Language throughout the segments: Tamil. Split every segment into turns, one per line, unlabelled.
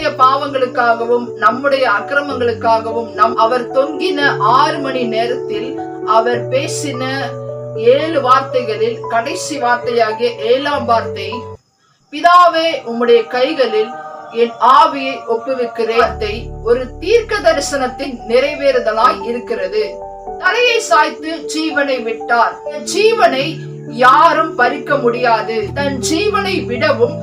நம்முடைய பாவங்களுக்காகவும் நம்முடைய அக்கிரமங்களுக்காகவும் அவர் தொங்கின 6 மணி நேரத்தில் அவர் பேசின 7 வார்த்தைகளில் கடைசி வார்த்தையாகிய 7ஆம் வார்த்தை, பிதாவே உம்முடைய கைகளில் என் ஆவியை ஒப்புவிக்கிறேன், ஒரு தீர்க்க தரிசனத்தின் நிறைவேறுதலாய் இருக்கிறது. தலையை சாய்த்து ஜீவனை விட்டார். ஜீவனை யாரும் பறிக்க முடியாது. தன் ஜீவனை விடவும்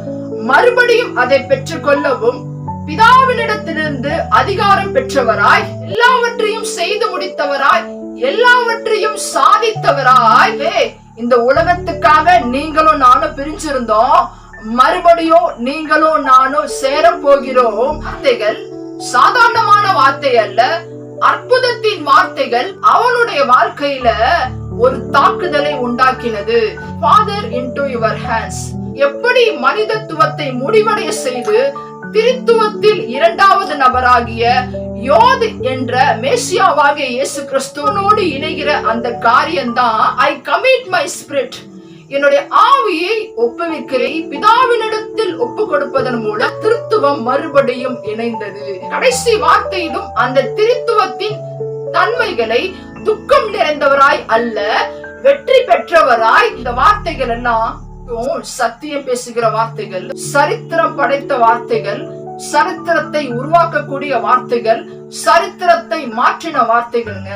மறுபடியும் அதை பெற்றுக் கொள்ளவும் பிதாவினிடத்திலிருந்து அதிகாரம் பெற்றவராய், எல்லாவற்றையும் செய்து முடித்தவராய், எல்லாவற்றையும் சாதித்தவராய், இந்த உலகத்துக்காக நீங்களும் நானும் பிரிஞ்சிருந்தோம், மறுபடியும் நீங்களும் நானும் சேர போகிறோம். வார்த்தைகள் சாதாரணமான வார்த்தை அல்ல, அற்புதத்தின் வார்த்தைகள் அவனுடைய வாழ்க்கையில ஒரு தாக்குதலை உண்டாக்கினது. Father into your hands. எப்படி மனிதத்துவத்தை முடிவடைய செய்து திரித்துவத்தில் 2வது நபராகிய யோது என்ற மேசியாவாகிய இயேசு கிறிஸ்துவோடு இணைகிற அந்த காரியம்தான் I commit my spirit, என்னுடைய ஆவியை ஒப்புவிக்கிறேன். பிதாவினிடத்தில் ஒப்பு கொடுப்பதன் மூலம் திருத்துவம் மறுபடியும் இணைந்தது. கடைசி வார்த்தையிலும் அந்த திருத்துவத்தின் தன்மைகளை துக்கம் நிறைந்தவராய் அல்ல, வெற்றி பெற்றவராய். இந்த வார்த்தைகள் எல்லாம் சத்தியம் பேசுகிற வார்த்தைகள், சரித்திரம் படைத்த வார்த்தைகள், சரித்திரத்தை உருவாக்கக்கூடிய வார்த்தைகள், சரித்திரத்தை மாற்றின வார்த்தைகள்ங்க.